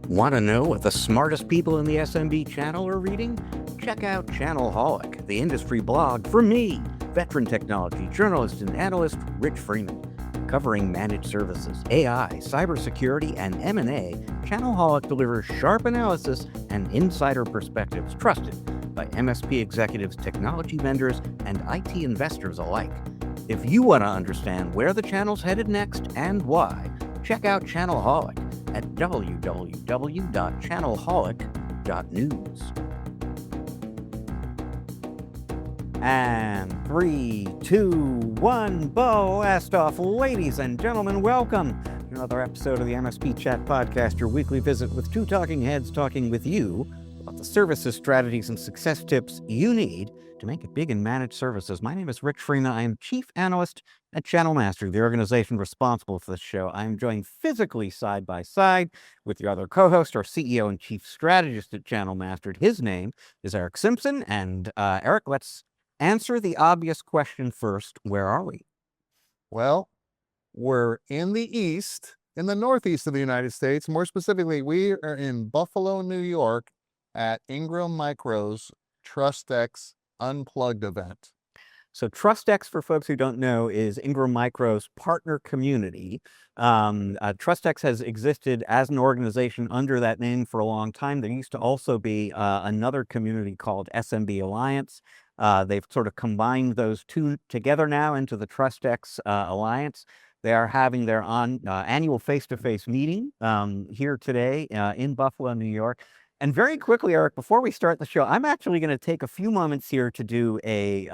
Want to know what the smartest people in the SMB channel are reading? Check out Channelholic, the industry blog for me, veteran technology journalist and analyst Rich Freeman. Covering managed services, AI, cybersecurity, and M&A, Channelholic delivers sharp analysis and insider perspectives trusted by MSP executives, technology vendors, and IT investors alike. If you want to understand where the channel's headed next and why, check out Channelholic at www.channelholic.news. And 3, 2, 1, blast off. Ladies and gentlemen, welcome to another episode of the MSP Chat Podcast, your weekly visit with two talking heads talking with you about the services, strategies, and success tips you need to make it big in managed services. My name is Rich Freeman. I am Chief Analyst at Channel Master, the organization responsible for this show. I am joined physically side by side with your other co-host, our CEO and Chief Strategist at Channel Master. His name is Erick Simpson. And Erick, let's answer the obvious question first. Where are we? Well, we're in the East, in the Northeast of the United States. More specifically, we are in Buffalo, New York at Ingram Micro's Trust X Unplugged event. So Trust X, for folks who don't know, is Ingram Micro's partner community. Trust X has existed as an organization under that name for a long time. There used to also be another community called SMB Alliance. They've sort of combined those two together now into the Trust X Alliance. They are having their annual face-to-face meeting here today in Buffalo, New York. And very quickly, Erick, before we start the show, I'm actually going to take a few moments here to do a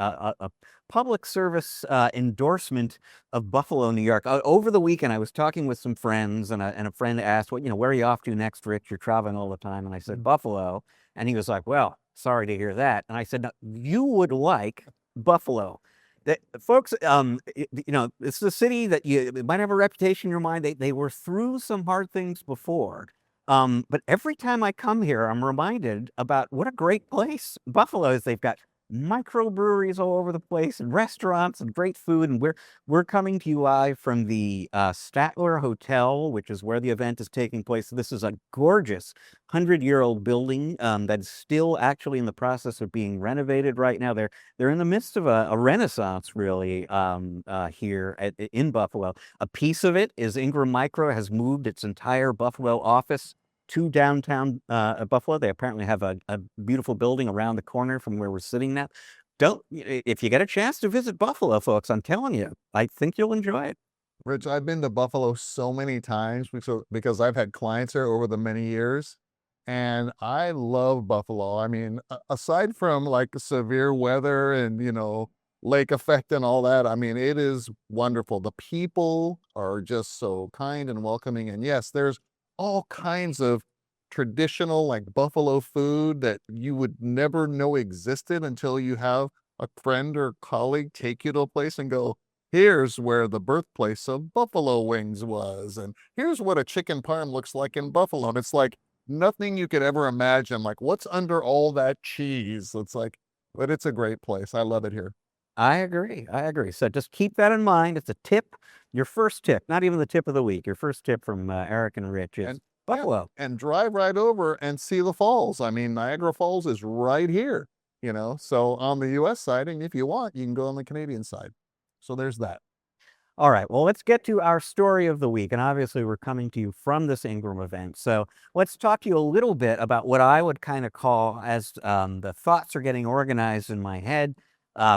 public service endorsement of Buffalo, New York. Over the weekend, I was talking with some friends, and a friend asked, "What, where are you off to next, Rich? You're traveling all the time." And I said, "Buffalo." And he was like, "Well, sorry to hear that." And I said, "No, you would like Buffalo." Folks, it's a city that it might have a reputation in your mind. They were through some hard things before. But every time I come here, I'm reminded about what a great place Buffalo is. They've got microbreweries all over the place and restaurants and great food. And we're coming to you live from the Statler Hotel, which is where the event is taking place. This is a gorgeous 100-year-old building that's still actually in the process of being renovated right now. They're in the midst of a renaissance, really, here in Buffalo. A piece of it is Ingram Micro has moved its entire Buffalo office to downtown Buffalo. They apparently have a beautiful building around the corner from where we're sitting now. If you get a chance to visit Buffalo, folks, I'm telling you, I think you'll enjoy it. Rich, I've been to Buffalo so many times because I've had clients here over the many years, and I love Buffalo. I mean, aside from like severe weather and, lake effect and all that, I mean, it is wonderful. The people are just so kind and welcoming. And yes, there's all kinds of traditional like Buffalo food that you would never know existed until you have a friend or colleague take you to a place and go, "Here's where the birthplace of buffalo wings was, and here's what a chicken parm looks like in Buffalo." And it's like nothing you could ever imagine. Like, what's under all that cheese? It's like, but it's a great place. I love it here. I agree. So just keep that in mind. It's a tip. Your first tip, not even the tip of the week. Your first tip from Erick and Rich is Buffalo. Yeah, and drive right over and see the falls. I mean, Niagara Falls is right here, so on the US side, and if you want, you can go on the Canadian side. So there's that. All right, well, let's get to our story of the week. And obviously, we're coming to you from this Ingram event. So let's talk to you a little bit about what I would kind of call as the thoughts are getting organized in my head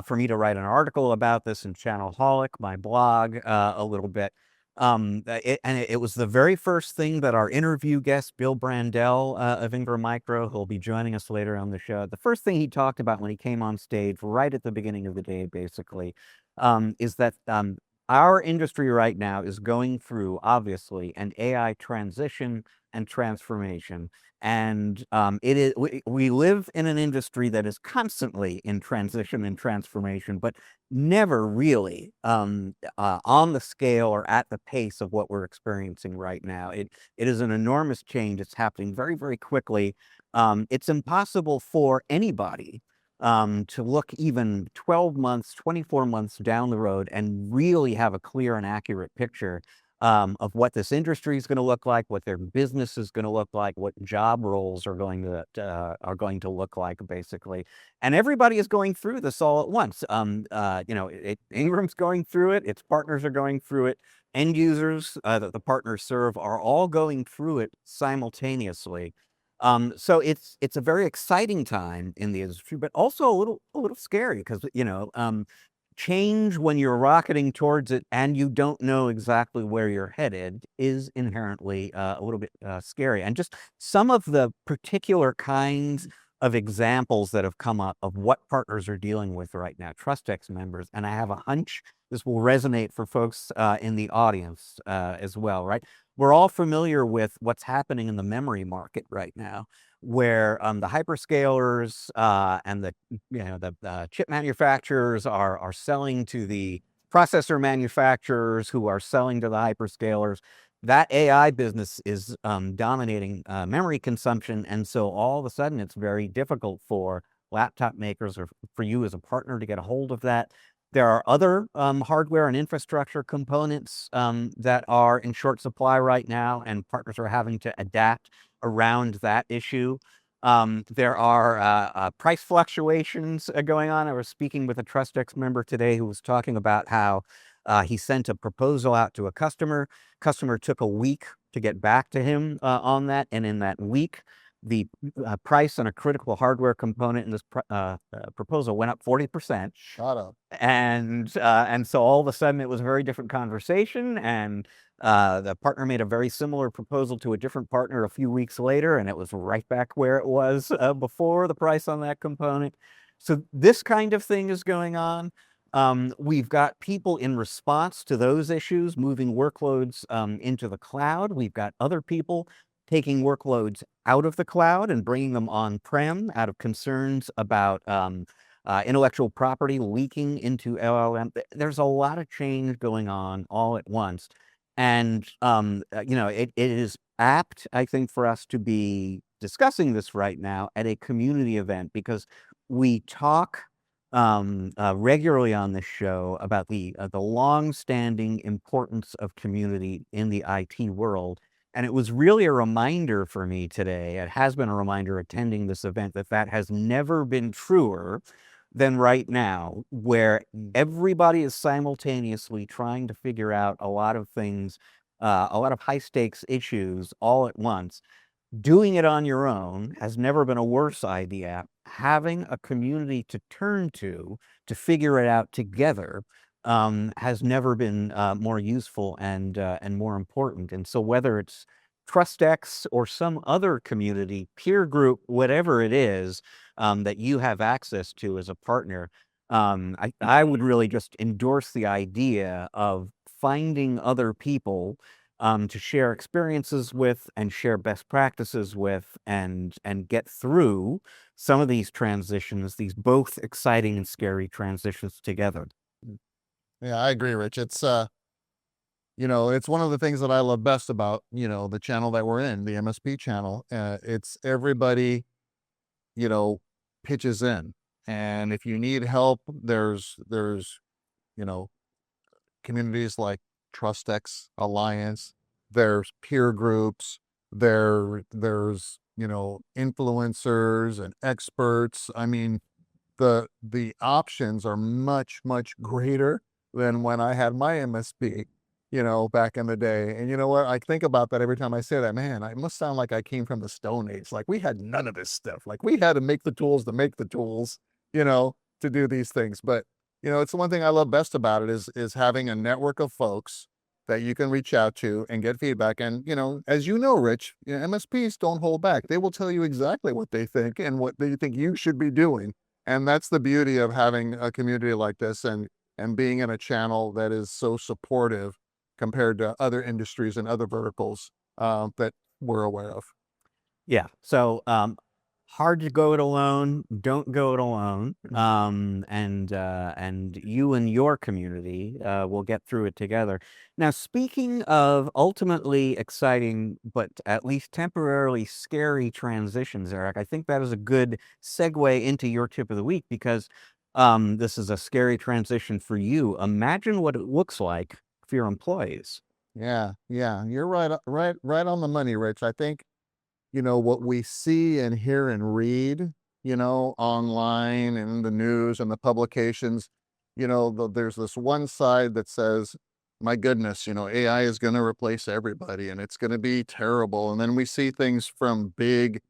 for me to write an article about this in Channelholic, my blog, a little bit. It was the very first thing that our interview guest, Bill Brandel of Ingram Micro, who'll be joining us later on the show, the first thing he talked about when he came on stage right at the beginning of the day, basically, is that our industry right now is going through, obviously, an AI transition and transformation. And we live in an industry that is constantly in transition and transformation, but never really on the scale or at the pace of what we're experiencing right now. It is an enormous change. It's happening very, very quickly. It's impossible for anybody to look even 12 months, 24 months down the road and really have a clear and accurate picture of what this industry is going to look like, what their business is going to look like, what job roles are going to look like, basically. And everybody is going through this all at once. Ingram's going through it. Its partners are going through it. End users that the partners serve are all going through it simultaneously. So it's a very exciting time in the industry, but also a little scary because change when you're rocketing towards it and you don't know exactly where you're headed is inherently a little bit scary. And just some of the particular kinds of examples that have come up of what partners are dealing with right now, TrustX members, and I have a hunch this will resonate for folks in the audience as well, right? We're all familiar with what's happening in the memory market right now, where the hyperscalers and the chip manufacturers are selling to the processor manufacturers who are selling to the hyperscalers. That AI business is dominating memory consumption, and so all of a sudden it's very difficult for laptop makers or for you as a partner to get a hold of that. There are other hardware and infrastructure components that are in short supply right now, and partners are having to adapt around that issue. There are price fluctuations going on. I was speaking with a TrustX member today who was talking about how he sent a proposal out to a customer. Customer took a week to get back to him on that, and in that week, the price on a critical hardware component in this proposal went up 40%. Shut up. And so all of a sudden it was a very different conversation, and the partner made a very similar proposal to a different partner a few weeks later, and it was right back where it was before, the price on that component. So this kind of thing is going on. We've got people in response to those issues moving workloads into the cloud. We've got other people taking workloads out of the cloud and bringing them on-prem out of concerns about intellectual property leaking into LLM. There's a lot of change going on all at once. And, it is apt, I think, for us to be discussing this right now at a community event, because we talk regularly on this show about the long-standing importance of community in the IT world. And it was really a reminder for me today, it has been a reminder attending this event, that has never been truer than right now, where everybody is simultaneously trying to figure out a lot of things, a lot of high stakes issues all at once. Doing it on your own has never been a worse idea. Having a community to turn to figure it out together has never been more useful and more important. And so whether it's TrustX or some other community, peer group, whatever it is that you have access to as a partner, I would really just endorse the idea of finding other people to share experiences with and share best practices with, and get through some of these transitions, these both exciting and scary transitions together. Yeah, I agree, Rich. It's it's one of the things that I love best about, the channel that we're in, the MSP channel. It's everybody, pitches in. And if you need help, there's, you know, communities like Trust X Alliance, there's peer groups, there's, influencers and experts. I mean, the options are much, much greater than when I had my MSP, back in the day. And you know what? I think about that every time I say that. Man, I must sound like I came from the Stone Age. Like we had none of this stuff. Like we had to make the tools to make the tools, to do these things. But it's the one thing I love best about it is having a network of folks that you can reach out to and get feedback. And as you know, Rich, MSPs don't hold back. They will tell you exactly what they think and what they think you should be doing. And that's the beauty of having a community like this and being in a channel that is so supportive compared to other industries and other verticals that we're aware of. Yeah. So hard to go it alone. Don't go it alone. And you and your community will get through it together. Now, speaking of ultimately exciting, but at least temporarily scary transitions, Eric, I think that is a good segue into your tip of the week, because this is a scary transition for you. Imagine what it looks like for your employees. Yeah, you're right on the money, Rich. I think, what we see and hear and read, online and in the news and the publications, there's this one side that says, my goodness, AI is going to replace everybody and it's going to be terrible. And then we see things from big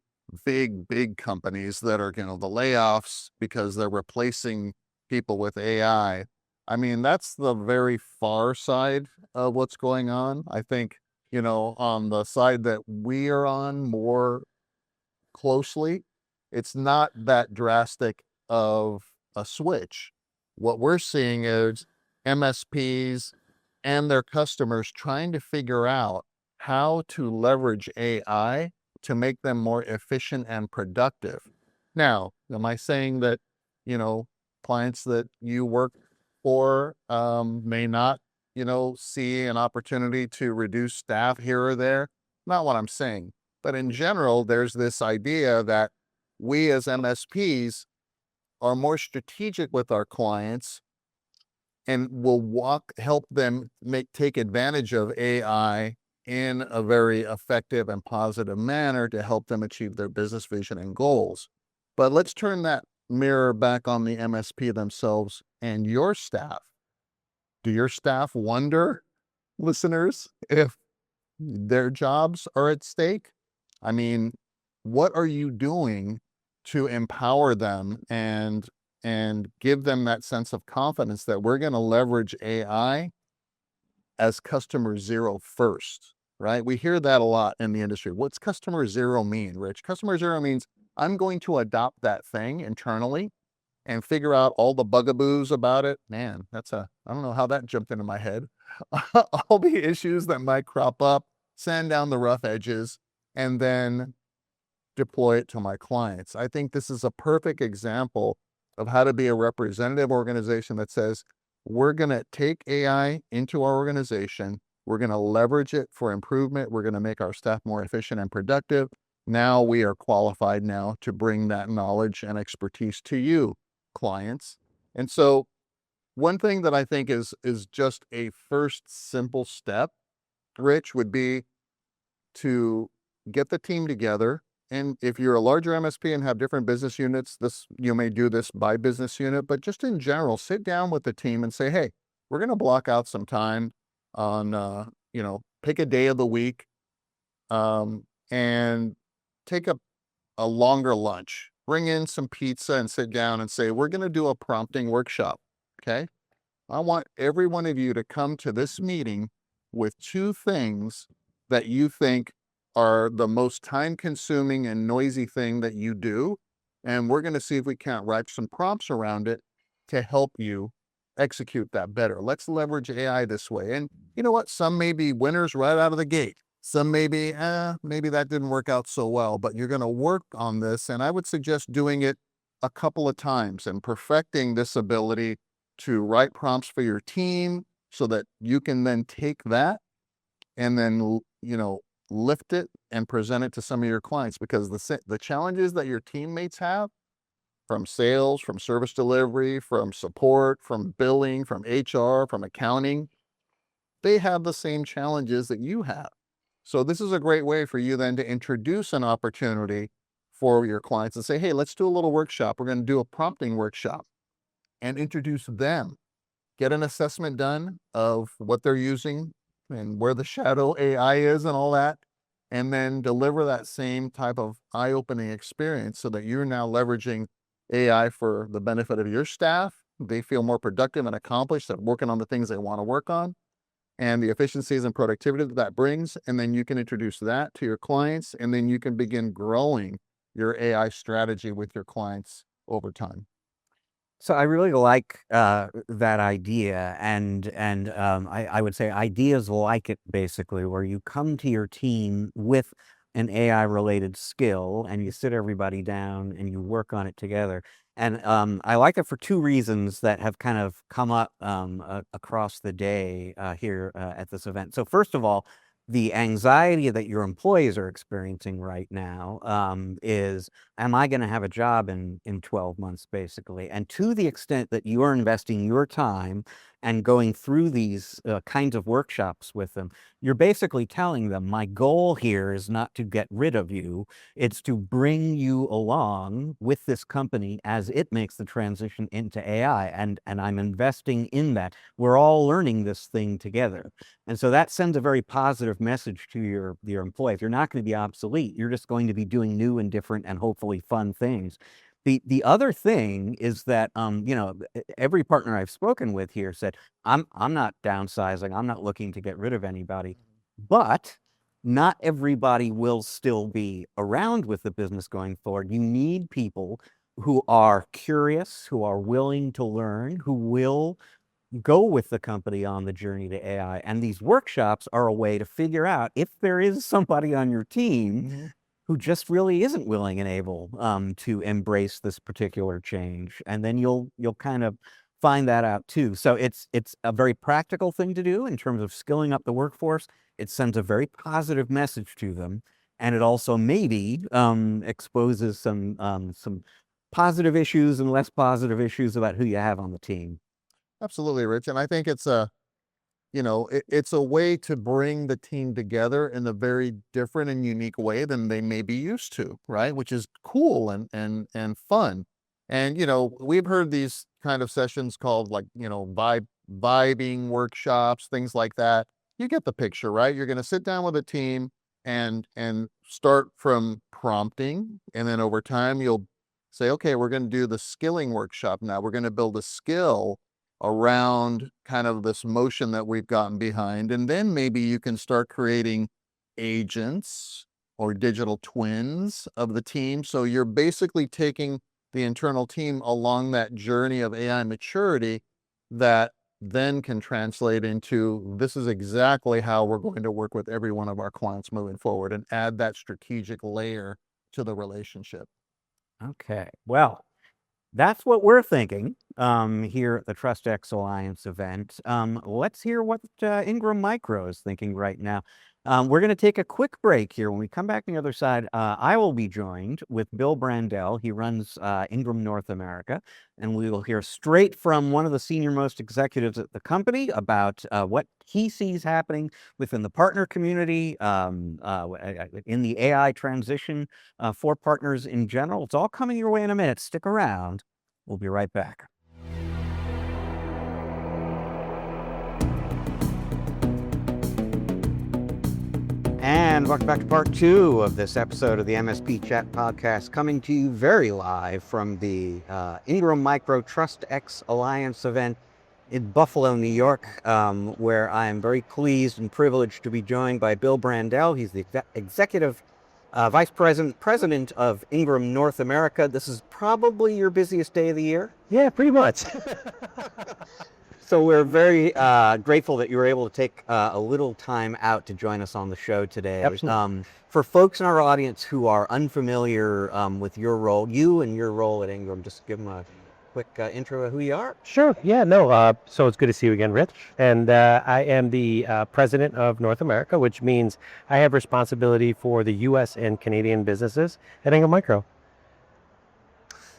companies that are, the layoffs because they're replacing people with AI. I mean, that's the very far side of what's going on. I think, on the side that we are on more closely, it's not that drastic of a switch. What we're seeing is MSPs and their customers trying to figure out how to leverage AI to make them more efficient and productive. Now, am I saying that, you know, clients that you work for may not, see an opportunity to reduce staff here or there? Not what I'm saying. But in general, there's this idea that we as MSPs are more strategic with our clients and will help them take advantage of AI in a very effective and positive manner to help them achieve their business vision and goals. But let's turn that mirror back on the MSP themselves and your staff. Do your staff wonder, listeners, if their jobs are at stake? I mean, what are you doing to empower them and give them that sense of confidence that we're going to leverage AI as customer zero first, right? We hear that a lot in the industry. What's customer zero mean, Rich? Customer zero means I'm going to adopt that thing internally and figure out all the bugaboos about it. Man, I don't know how that jumped into my head. All the issues that might crop up, sand down the rough edges, and then deploy it to my clients. I think this is a perfect example of how to be a representative organization that says, we're going to take AI into our organization. We're going to leverage it for improvement. We're going to make our staff more efficient and productive. Now we are qualified now to bring that knowledge and expertise to you, clients. And so one thing that I think is just a first simple step, Rich, would be to get the team together. And if you're a larger MSP and have different business units, you may do this by business unit, but just in general, sit down with the team and say, hey, we're going to block out some time on, pick a day of the week and take a longer lunch. Bring in some pizza and sit down and say, we're going to do a prompting workshop. Okay. I want every one of you to come to this meeting with 2 things that you think are the most time consuming and noisy thing that you do. And we're going to see if we can't write some prompts around it to help you execute that better. Let's leverage AI this way. And you know what? Some may be winners right out of the gate. Some maybe that didn't work out so well, but you're going to work on this. And I would suggest doing it a couple of times and perfecting this ability to write prompts for your team so that you can then take that and then, lift it and present it to some of your clients, because the challenges that your teammates have from sales, from service delivery, from support, from billing, from HR, from accounting, they have the same challenges that you have. So this is a great way for you then to introduce an opportunity for your clients and say, hey, let's do a little workshop. We're going to do a prompting workshop and introduce them. Get an assessment done of what they're using and where the shadow AI is and all that, and then deliver that same type of eye-opening experience so that you're now leveraging AI for the benefit of your staff. They feel more productive and accomplished at working on the things they want to work on, and the efficiencies and productivity that brings. And then you can introduce that to your clients, and then you can begin growing your AI strategy with your clients over time. So I really like that idea, and I would say ideas like it, basically, where you come to your team with an AI related skill and you sit everybody down and you work on it together. And I like it for 2 reasons that have kind of come up across the day here at this event. So first of all, the anxiety that your employees are experiencing right now is, am I going to have a job in 12 months, basically? And to the extent that you are investing your time and going through these kinds of workshops with them, you're basically telling them, my goal here is not to get rid of you, it's to bring you along with this company as it makes the transition into AI, and I'm investing in that. We're all learning this thing together. And so that sends a very positive message to your employees. You're not going to be obsolete. You're just going to be doing new and different and hopefully fun things. The other thing is that every partner I've spoken with here said, I'm not downsizing. I'm not looking to get rid of anybody, but not everybody will still be around with the business going forward. You need people who are curious, who are willing to learn, who will go with the company on the journey to AI. And these workshops are a way to figure out if there is somebody on your team who just really isn't willing and able to embrace this particular change. And then you'll kind of find that out too. So it's a very practical thing to do in terms of skilling up the workforce. It sends a very positive message to them. And it also maybe exposes some positive issues and less positive issues about who you have on the team. Absolutely, Rich. And I think it's it's a way to bring the team together in a very different and unique way than they may be used to, right? Which is cool and fun. And we've heard these kind of sessions called like, vibing workshops, things like that. You get the picture, right? You're going to sit down with a team and start from prompting, and then over time you'll say, okay, we're going to do the skilling workshop now. We're going to build a skill around kind of this motion that we've gotten behind. And then maybe you can start creating agents or digital twins of the team. So you're basically taking the internal team along that journey of AI maturity that then can translate into, this is exactly how we're going to work with every one of our clients moving forward, and add that strategic layer to the relationship. Okay, well, that's what we're thinking here at the Trust X Alliance event. Let's hear what Ingram Micro is thinking right now. We're going to take a quick break here. When we come back on the other side, I will be joined with Bill Brandel. He runs Ingram North America, and we will hear straight from one of the senior-most executives at the company about what he sees happening within the partner community, in the AI transition for partners in general. It's all coming your way in a minute. Stick around. We'll be right back. And welcome back to part 2 of this episode of the MSP Chat Podcast, coming to you very live from the Ingram Micro Trust X Alliance event in Buffalo, New York, where I am very pleased and privileged to be joined by Bill Brandel. He's the Executive Vice President of Ingram North America. This is probably your busiest day of the year? Yeah, pretty much. So we're very grateful that you were able to take a little time out to join us on the show today. Absolutely. For folks in our audience who are unfamiliar with your role, you and your role at Ingram, just give them a quick intro of who you are. Sure. Yeah, no. So it's good to see you again, Rich. And I am the president of North America, which means I have responsibility for the U.S. and Canadian businesses at Ingram Micro.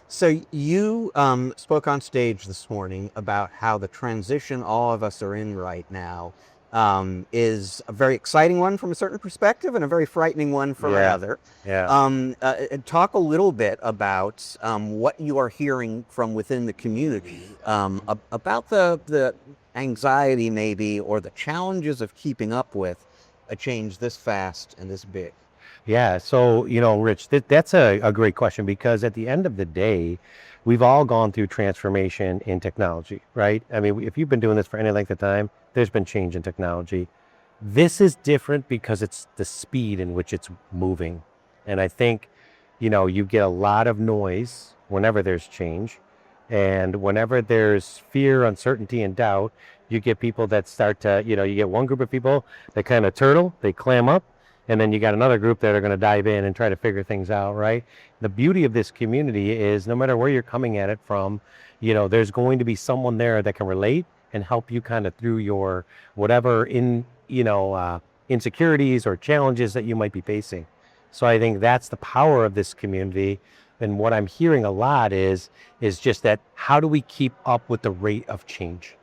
So you spoke on stage this morning about how the transition all of us are in right now is a very exciting one from a certain perspective and a very frightening one from another. Yeah. Talk a little bit about what you are hearing from within the community about the anxiety maybe, or the challenges of keeping up with a change this fast and this big. Yeah. So, Rich, that's a great question, because at the end of the day, we've all gone through transformation in technology, right? I mean, if you've been doing this for any length of time, there's been change in technology. This is different because it's the speed in which it's moving. And I think, you get a lot of noise whenever there's change. And whenever there's fear, uncertainty, and doubt, you get people that start to, you get one group of people that kind of turtle, they clam up. And then you got another group that are going to dive in and try to figure things out, right? The beauty of this community is no matter where you're coming at it from, there's going to be someone there that can relate and help you kind of through your whatever insecurities or challenges that you might be facing. So I think that's the power of this community. And what I'm hearing a lot is just that, how do we keep up with the rate of change?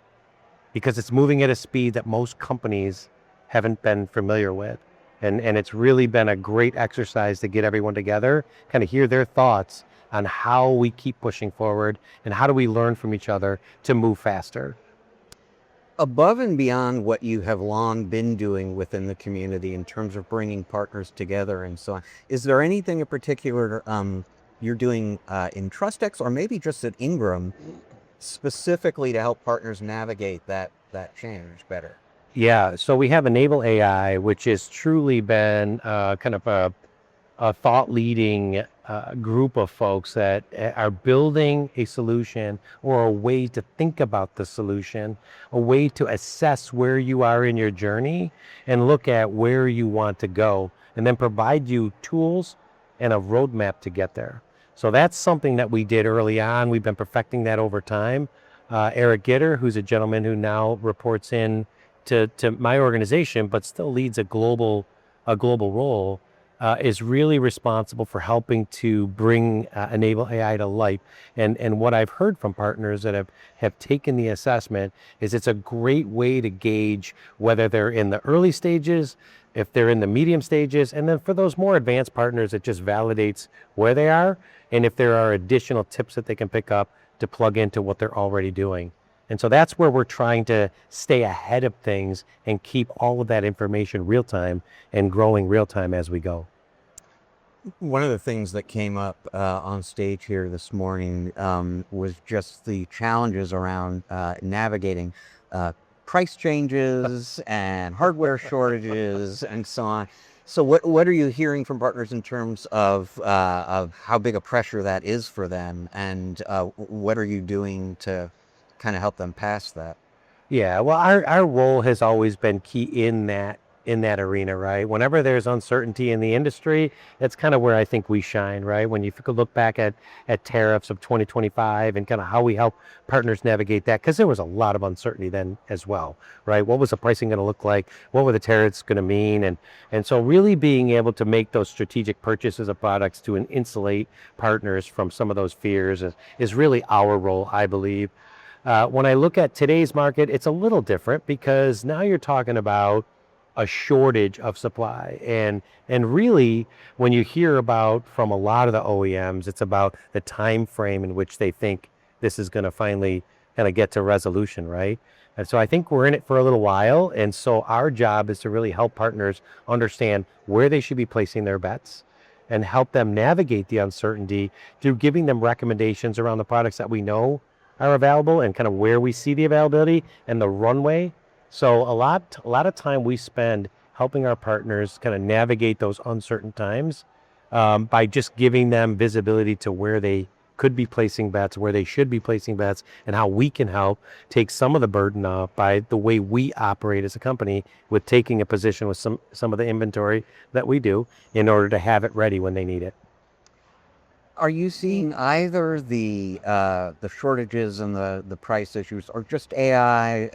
because it's moving at a speed that most companies haven't been familiar with. And it's really been a great exercise to get everyone together, kind of hear their thoughts on how we keep pushing forward and how do we learn from each other to move faster. Above and beyond what you have long been doing within the community in terms of bringing partners together and so on, is there anything in particular you're doing in Trust X or maybe just at Ingram specifically to help partners navigate that change better? Yeah, so we have Enable AI, which has truly been kind of a thought leading group of folks that are building a solution or a way to think about the solution, a way to assess where you are in your journey and look at where you want to go, and then provide you tools and a roadmap to get there. So that's something that we did early on. We've been perfecting that over time. Eric Gitter, who's a gentleman who now reports in to my organization, but still leads a global role, is really responsible for helping to bring Enable AI to life. And what I've heard from partners that have taken the assessment is it's a great way to gauge whether they're in the early stages, if they're in the medium stages, and then for those more advanced partners, it just validates where they are and if there are additional tips that they can pick up to plug into what they're already doing. And so that's where we're trying to stay ahead of things and keep all of that information real time and growing real time as we go. One of the things that came up on stage here this morning was just the challenges around navigating price changes and hardware shortages and so on. So what are you hearing from partners in terms of how big a pressure that is for them, and what are you doing to kind of help them pass that? Yeah, well, our role has always been key in that arena, right? Whenever there's uncertainty in the industry, that's kind of where I think we shine, right? When you could look back at tariffs of 2025 and kind of how we help partners navigate that, because there was a lot of uncertainty then as well, right? What was the pricing going to look like? What were the tariffs going to mean? And so really being able to make those strategic purchases of products to insulate partners from some of those fears is really our role, I believe. When I look at today's market, it's a little different because now you're talking about a shortage of supply. And really, when you hear about from a lot of the OEMs, it's about the time frame in which they think this is going to finally kind of get to resolution, right? And so I think we're in it for a little while. And so our job is to really help partners understand where they should be placing their bets and help them navigate the uncertainty through giving them recommendations around the products that we know are available and kind of where we see the availability and the runway. So a lot of time we spend helping our partners kind of navigate those uncertain times by just giving them visibility to where they could be placing bets, where they should be placing bets, and how we can help take some of the burden off by the way we operate as a company with taking a position with some of the inventory that we do in order to have it ready when they need it. Are you seeing either the shortages and the price issues, or just AI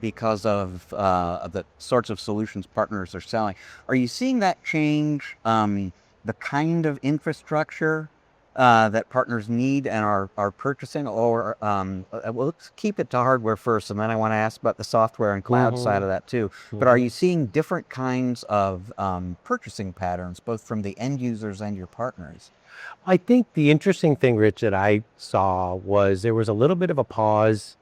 because of the sorts of solutions partners are selling? Are you seeing that change the kind of infrastructure that partners need and are purchasing? Or well, let's keep it to hardware first, and then I want to ask about the software and cloud side of that too. But are you seeing different kinds of purchasing patterns, both from the end users and your partners? I think the interesting thing, Rich, that I saw was there was a little bit of a pause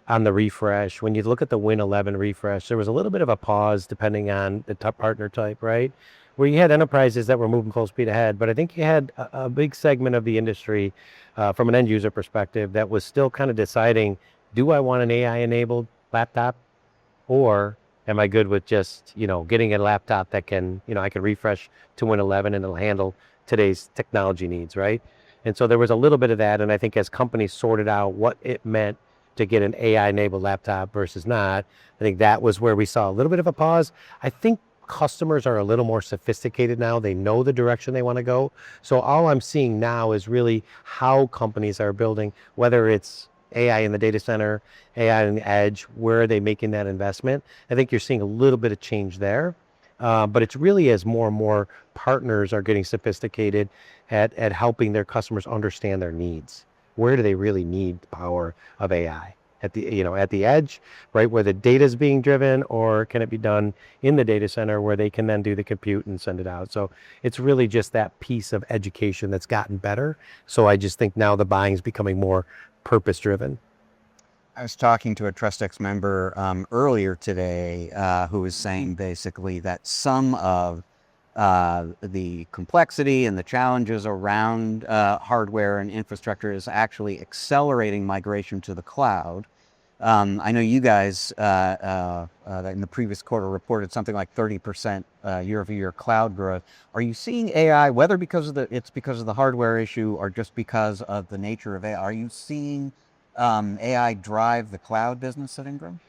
on the refresh. When you look at the Win 11 refresh, there was a little bit of a pause depending on the partner type, right? Where you had enterprises that were moving full speed ahead, but I think you had a big segment of the industry from an end user perspective that was still kind of deciding, do I want an AI enabled laptop, or am I good with just, getting a laptop that can, I can refresh to Win 11 and it'll handle today's technology needs, right? And so there was a little bit of that. And I think as companies sorted out what it meant to get an AI enabled laptop versus not, I think that was where we saw a little bit of a pause. I think customers are a little more sophisticated now. They know the direction they want to go. So all I'm seeing now is really how companies are building, whether it's AI in the data center, AI in the edge, where are they making that investment? I think you're seeing a little bit of change there. But it's really as more and more partners are getting sophisticated at helping their customers understand their needs. Where do they really need the power of AI? at the edge, right, where the data is being driven, or can it be done in the data center where they can then do the compute and send it out? So it's really just that piece of education that's gotten better. So I just think now the buying is becoming more purpose driven. I was talking to a Trust X member earlier today who was saying basically that some of the complexity and the challenges around hardware and infrastructure is actually accelerating migration to the cloud. I know you guys in the previous quarter reported something like 30% year-over-year cloud growth. Are you seeing AI, whether because of the hardware issue or just because of the nature of AI, are you seeing AI drive the cloud business at Ingram?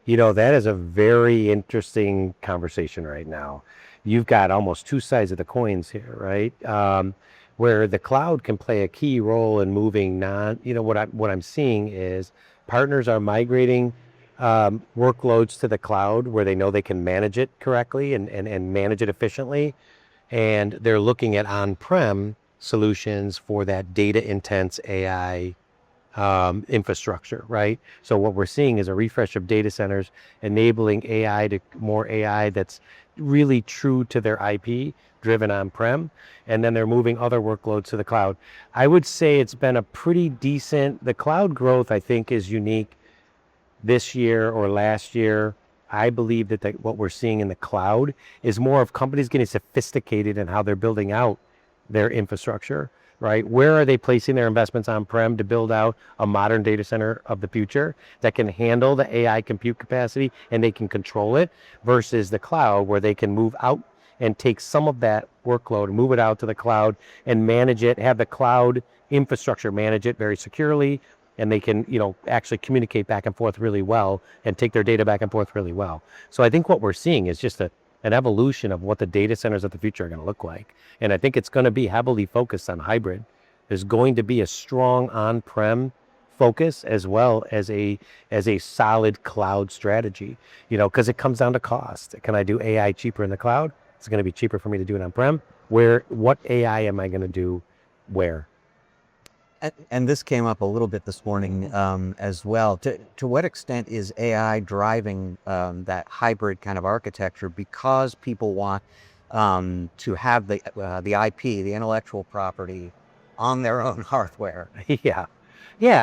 That is a very interesting conversation right now. You've got almost two sides of the coins here, right? Where the cloud can play a key role in moving what I'm seeing is partners are migrating workloads to the cloud where they know they can manage it correctly and manage it efficiently. And they're looking at on-prem solutions for that data intense AI infrastructure, right? So what we're seeing is a refresh of data centers, enabling more AI that's really true to their IP, driven on-prem, and then they're moving other workloads to the cloud. I would say it's been a pretty decent, the cloud growth I think is unique this year or last year. I believe that what we're seeing in the cloud is more of companies getting sophisticated in how they're building out their infrastructure. Right? Where are they placing their investments on-prem to build out a modern data center of the future that can handle the AI compute capacity and they can control it, versus the cloud where they can move out and take some of that workload and move it out to the cloud and manage it, have the cloud infrastructure manage it very securely, and they can, actually communicate back and forth really well and take their data back and forth really well. So I think what we're seeing is just an evolution of what the data centers of the future are going to look like. And I think it's going to be heavily focused on hybrid. There's going to be a strong on-prem focus as well as a solid cloud strategy, because it comes down to cost. Can I do AI cheaper in the cloud? It's going to be cheaper for me to do it on-prem. What AI am I going to do where? And this came up a little bit this morning as well. To what extent is AI driving that hybrid kind of architecture because people want to have the IP, the intellectual property, on their own hardware? Yeah.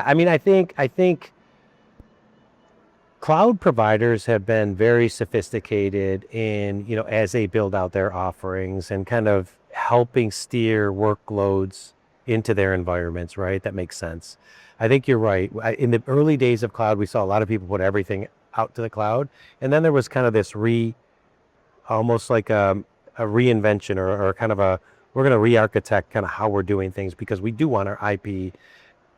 I mean, I think cloud providers have been very sophisticated in, as they build out their offerings and kind of helping steer workloads into their environments, right? That makes sense. I think you're right. In the early days of cloud, we saw a lot of people put everything out to the cloud. And then there was kind of this almost like a reinvention or kind of we're going to re-architect kind of how we're doing things, because we do want our IP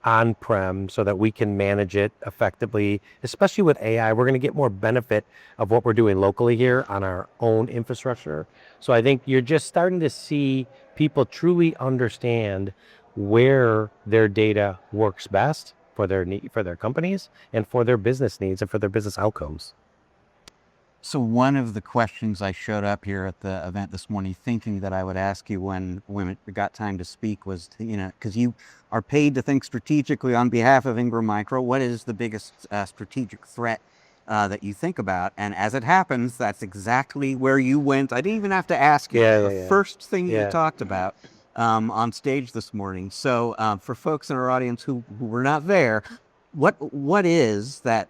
on-prem so that we can manage it effectively. Especially with AI, we're going to get more benefit of what we're doing locally here on our own infrastructure. So I think you're just starting to see people truly understand where their data works best for their companies and for their business needs and for their business outcomes. So one of the questions I showed up here at the event this morning thinking that I would ask you when we got time to speak was, because you are paid to think strategically on behalf of Ingram Micro, what is the biggest strategic threat that you think about? And as it happens, that's exactly where you went. I didn't even have to ask you. The first thing you talked about on stage this morning. So for folks in our audience who were not there, what is that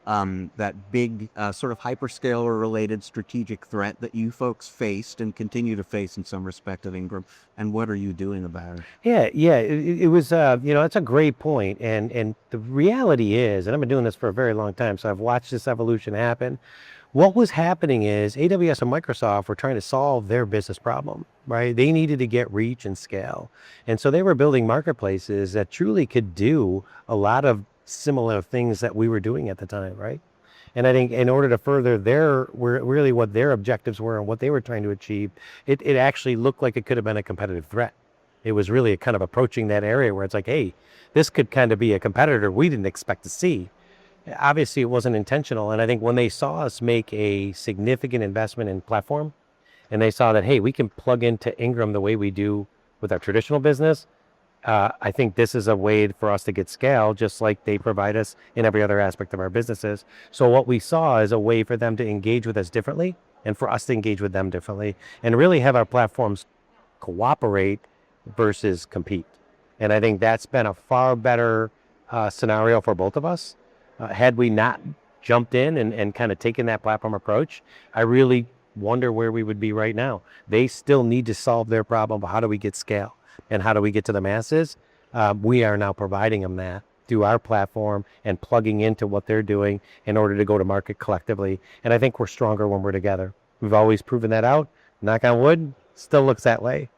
big sort of hyperscaler related strategic threat that you folks faced and continue to face in some respect at Ingram, and what are you doing about it? Yeah. It was it's a great point, and the reality is, and I've been doing this for a very long time, so I've watched this evolution happen. What was happening is AWS and Microsoft were trying to solve their business problem, right? They needed to get reach and scale, and so they were building marketplaces that truly could do a lot of similar things that we were doing at the time, right? And I think in order to further what their objectives were and what they were trying to achieve, it actually looked like it could have been a competitive threat. It was really kind of approaching that area where it's like, hey, this could kind of be a competitor we didn't expect to see. Obviously, it wasn't intentional. And I think when they saw us make a significant investment in platform, and they saw that, hey, we can plug into Ingram the way we do with our traditional business, I think this is a way for us to get scale, just like they provide us in every other aspect of our businesses. So what we saw is a way for them to engage with us differently and for us to engage with them differently and really have our platforms cooperate versus compete. And I think that's been a far better scenario for both of us. Had we not jumped in and kind of taken that platform approach, I really wonder where we would be right now. They still need to solve their problem of how do we get scale and how do we get to the masses. We are now providing them that through our platform and plugging into what they're doing in order to go to market collectively. And I think we're stronger when we're together. We've always proven that out. Knock on wood, still looks that way.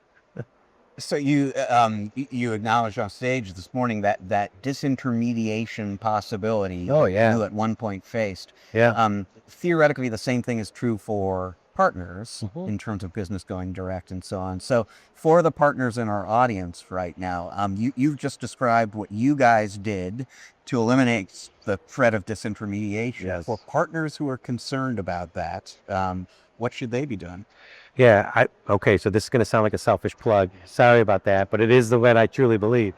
So you acknowledged on stage this morning that disintermediation possibility Oh, yeah. you at one point faced. Yeah. Theoretically, the same thing is true for partners Mhm. in terms of business going direct and so on. So for the partners in our audience right now, you've just described what you guys did to eliminate the threat of disintermediation. Yes. For partners who are concerned about that, what should they be doing? Yeah. Okay. So this is going to sound like a selfish plug. Sorry about that, but it is the way I truly believe.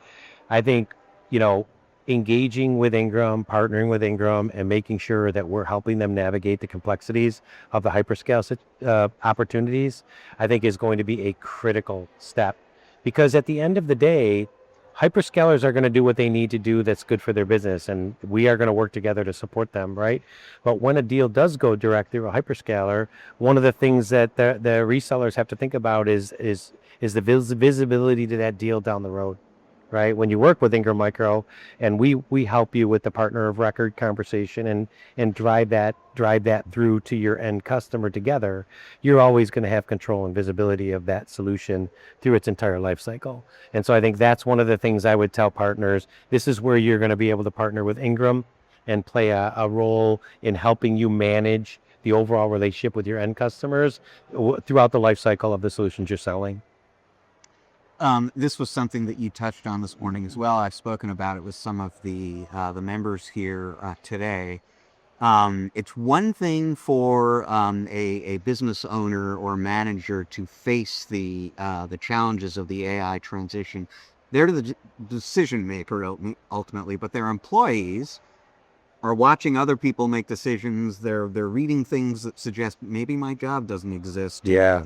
I think, you know, engaging with Ingram, partnering with Ingram, and making sure that we're helping them navigate the complexities of the hyperscale opportunities, I think is going to be a critical step. Because at the end of the day, hyperscalers are going to do what they need to do that's good for their business, and we are going to work together to support them, right? But when a deal does go direct through a hyperscaler, one of the things that the resellers have to think about is the visibility to that deal down the road, right? When you work with Ingram Micro, and we help you with the partner of record conversation and drive that through to your end customer together, you're always going to have control and visibility of that solution through its entire life cycle. And so I think that's one of the things I would tell partners. This is where you're going to be able to partner with Ingram and play a role in helping you manage the overall relationship with your end customers throughout the life cycle of the solutions you're selling. This was something that you touched on this morning as well. I've spoken about it with some of the members here today. It's one thing for a business owner or manager to face the challenges of the AI transition. They're the decision maker ultimately, but their employees are watching other people make decisions. They're reading things that suggest maybe my job doesn't exist. Yeah.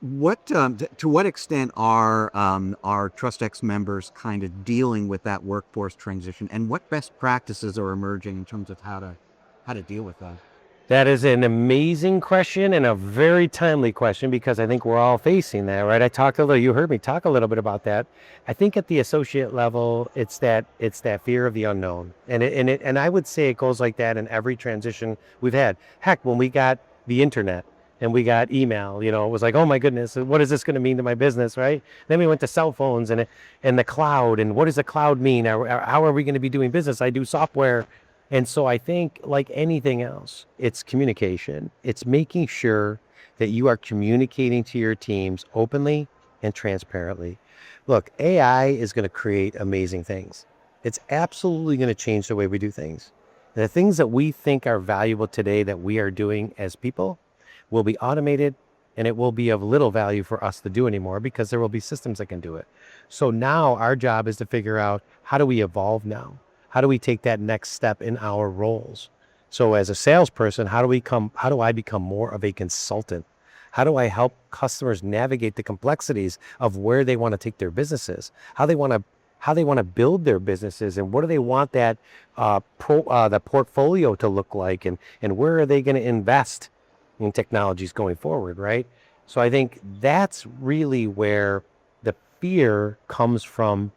What to what extent are our Trust X members kind of dealing with that workforce transition, and what best practices are emerging in terms of how to deal with that? That is an amazing question and a very timely question, because I think we're all facing that, right? You heard me talk a little bit about that. I think at the associate level, it's that fear of the unknown. And I would say it goes like that in every transition we've had. Heck, when we got the internet and we got email, it was like, oh my goodness, what is this going to mean to my business, right? Then we went to cell phones and the cloud, and what does the cloud mean? How are we going to be doing business? I do software. And so I think, like anything else, it's communication. It's making sure that you are communicating to your teams openly and transparently. Look, AI is going to create amazing things. It's absolutely going to change the way we do things. The things that we think are valuable today that we are doing as people will be automated, and it will be of little value for us to do anymore because there will be systems that can do it. So now our job is to figure out, how do we evolve now? How do we take that next step in our roles? So as a salesperson, how do I become more of a consultant? How do I help customers navigate the complexities of where they want to take their businesses, how they want to build their businesses, and what do they want that the portfolio to look like, and where are they going to invest in technologies going forward, right? So I think that's really where the fear comes from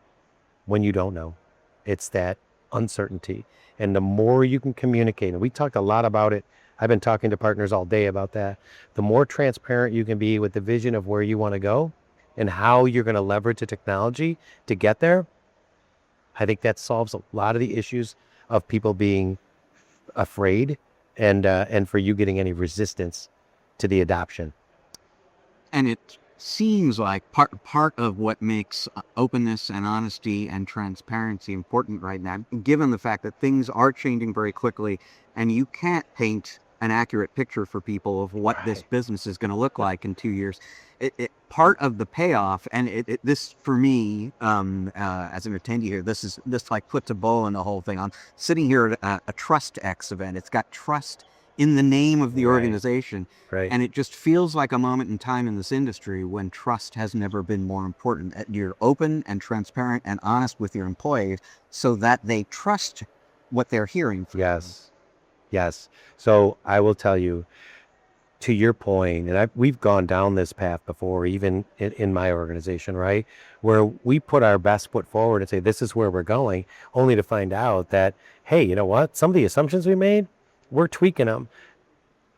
when you don't know. It's that uncertainty. And the more you can communicate, and we talked a lot about it, I've been talking to partners all day about that. The more transparent you can be with the vision of where you want to go and how you're going to leverage the technology to get there, I think that solves a lot of the issues of people being afraid and for you getting any resistance to the adoption. And it seems like part of what makes openness and honesty and transparency important right now, given the fact that things are changing very quickly, and you can't paint an accurate picture for people of what this Right. business is going to look like in 2 years. Part of the payoff, and this for me, as an attendee here, this like puts a bow in the whole thing. I'm sitting here at a Trust X event. It's got trust in the name of the Right. organization. Right. And it just feels like a moment in time in this industry when trust has never been more important. You're open and transparent and honest with your employees so that they trust what they're hearing from you. Yes. Yes. So I will tell you, to your point, and we've gone down this path before, even in my organization, right? Where we put our best foot forward and say, this is where we're going, only to find out that, hey, you know what? Some of the assumptions we made, we're tweaking them.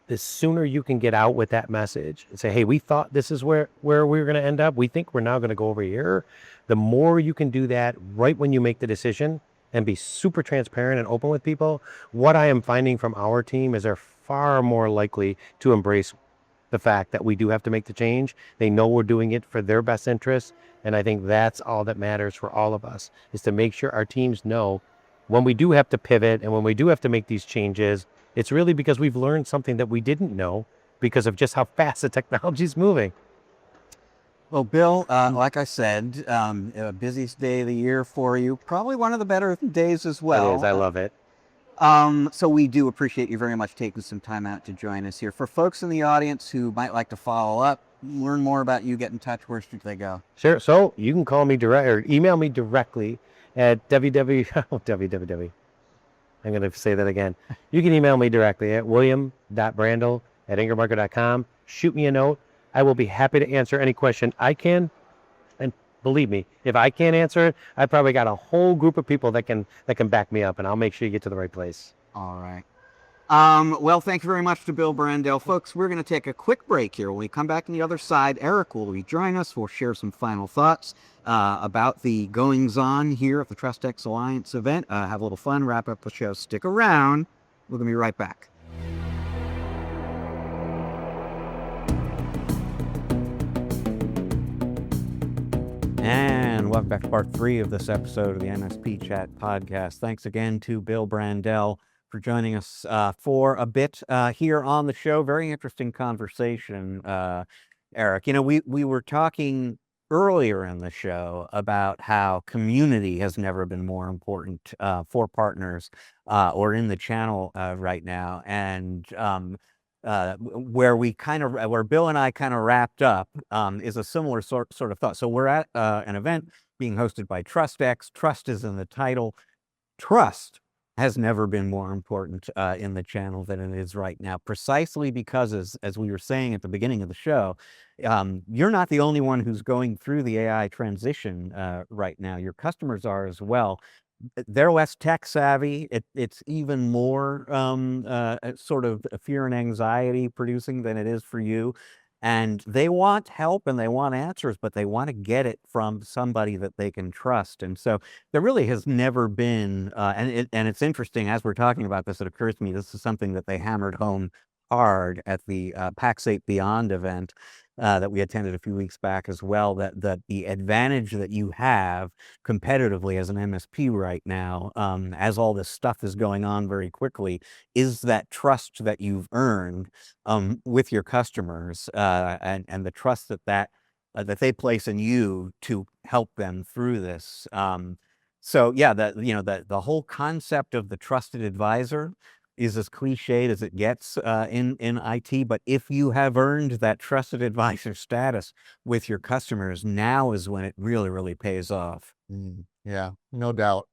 The sooner you can get out with that message and say, hey, we thought this is where we were going to end up. We think we're now going to go over here. The more you can do that right when you make the decision and be super transparent and open with people, what I am finding from our team is they're far more likely to embrace the fact that we do have to make the change. They know we're doing it for their best interests. And I think that's all that matters for all of us, is to make sure our teams know when we do have to pivot and when we do have to make these changes, it's really because we've learned something that we didn't know because of just how fast the technology is moving. Well, Bill, like I said, busiest day of the year for you. Probably one of the better days as well. It is. I love it. So we do appreciate you very much taking some time out to join us here. For folks in the audience who might like to follow up, learn more about you, get in touch, where should they go? Sure. So you can call me direct or email me directly at www. I'm going to say that again. You can email me directly at william.brandel@ingrammicro.com. Shoot me a note. I will be happy to answer any question I can. And believe me, if I can't answer it, I probably got a whole group of people that can back me up, and I'll make sure you get to the right place. All right. Well, thank you very much to Bill Brandel. Folks, we're going to take a quick break here. When we come back on the other side, Eric will be joining us. We'll share some final thoughts about the goings-on here at the Trust X Alliance event. Have a little fun, wrap up the show. Stick around. We're going to be right back. And welcome back to part 3 of this episode of the MSP Chat podcast. Thanks again to Bill Brandel for joining us for a bit here on the show. Very interesting conversation, Eric. You know, we were talking earlier in the show about how community has never been more important for partners or in the channel right now. And where Bill and I kind of wrapped up is a similar sort of thought. So we're at an event being hosted by Trust X. Trust is in the title. Trust has never been more important in the channel than it is right now, precisely because, as we were saying at the beginning of the show, you're not the only one who's going through the AI transition right now. Your customers are as well. They're less tech savvy. It's even more sort of fear and anxiety producing than it is for you. And they want help and they want answers, but they want to get it from somebody that they can trust. And so there really has never been, and it's interesting, as we're talking about this, it occurs to me, this is something that they hammered home hard at the Pax8 Beyond event that we attended a few weeks back as well, that the advantage that you have competitively as an MSP right now, as all this stuff is going on very quickly, is that trust that you've earned with your customers and the trust that they place in you to help them through this. So yeah, the whole concept of the trusted advisor is as cliched as it gets in IT. But if you have earned that trusted advisor status with your customers, now is when it really, really pays off. Yeah, no doubt.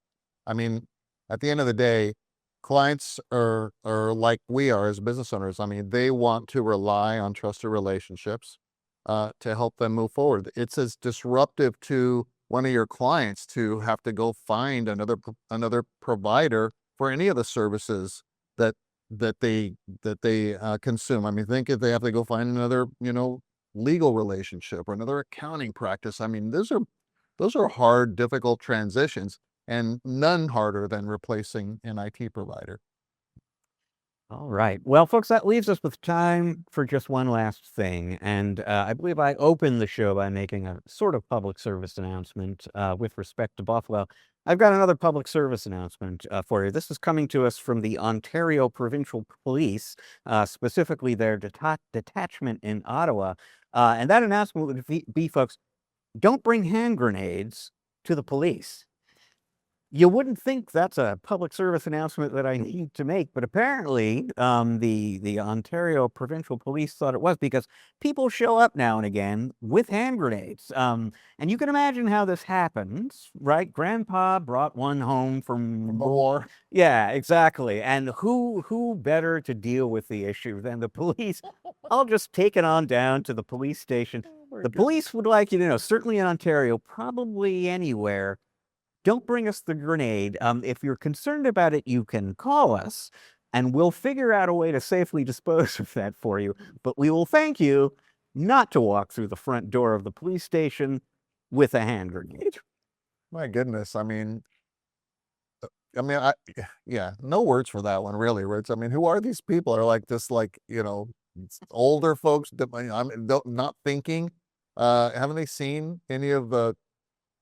I mean, at the end of the day, clients are like we are as business owners. I mean, they want to rely on trusted relationships to help them move forward. It's as disruptive to one of your clients to have to go find another provider for any of the services that they consume. I mean, think if they have to go find another, legal relationship or another accounting practice. I mean, those are hard, difficult transitions, and none harder than replacing an IT provider. All right. Well, folks, that leaves us with time for just one last thing. And I believe I opened the show by making a sort of public service announcement with respect to Buffalo. I've got another public service announcement for you. This is coming to us from the Ontario Provincial Police, specifically their detachment in Ottawa. And that announcement would be, folks, don't bring hand grenades to the police. You wouldn't think that's a public service announcement that I need to make, but apparently the Ontario Provincial Police thought it was, because people show up now and again with hand grenades. And you can imagine how this happens, right? Grandpa brought one home from The war. Yeah, exactly. And who better to deal with the issue than the police? I'll just take it on down to the police station. The police would like you to know, certainly in Ontario, probably anywhere, don't bring us the grenade. If you're concerned about it, you can call us, and we'll figure out a way to safely dispose of that for you. But we will thank you not to walk through the front door of the police station with a hand grenade. My goodness. Yeah, no words for that one, really, Rich. I mean, who are these people? Are like this, like, older folks that not thinking? Haven't they seen any of the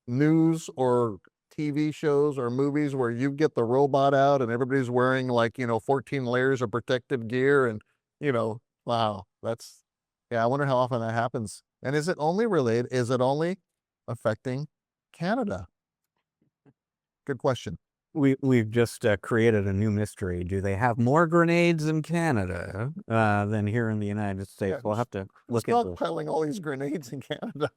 news or TV shows or movies where you get the robot out and everybody's wearing, like, 14 layers of protective gear, and, wow, yeah, I wonder how often that happens. And is it only affecting Canada? Good question. We've just created a new mystery. Do they have more grenades in Canada than here in the United States? Yeah, We'll have to look into it. Stockpiling all these grenades in Canada.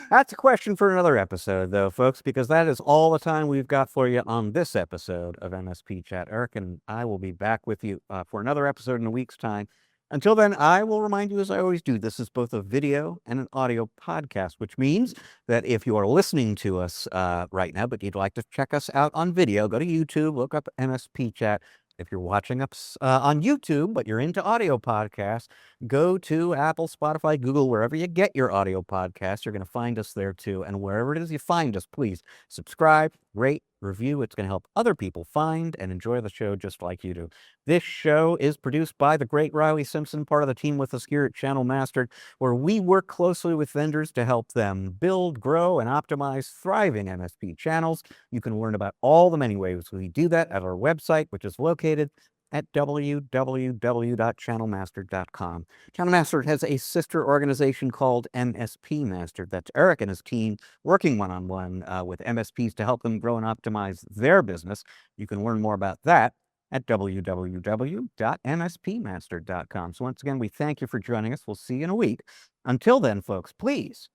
That's a question for another episode, though, folks, because that is all the time we've got for you on this episode of MSP Chat. Eric and I will be back with you for another episode in a week's time. Until then, I will remind you, as I always do, this is both a video and an audio podcast, which means that if you are listening to us right now, but you'd like to check us out on video, go to YouTube, look up MSP Chat. If you're watching us on YouTube, but you're into audio podcasts, go to Apple, Spotify, Google, wherever you get your audio podcasts. You're going to find us there too. And wherever it is you find us, please subscribe, rate, review. It's going to help other people find and enjoy the show just like you do. This show is produced by the great Riley Simpson, part of the team with us here at Channel Mastered, where we work closely with vendors to help them build, grow, and optimize thriving MSP channels. You can learn about all the many ways we do that at our website, which is located at www.channelmastered.com. Channel Mastered has a sister organization called MSP Mastered. That's Eric and his team working one-on-one with MSPs to help them grow and optimize their business. You can learn more about that at www.mspmastered.com. So once again, we thank you for joining us. We'll see you in a week. Until then, folks, please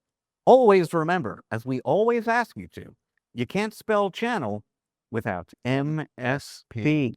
always remember, as we always ask you to, you can't spell channel without MSP.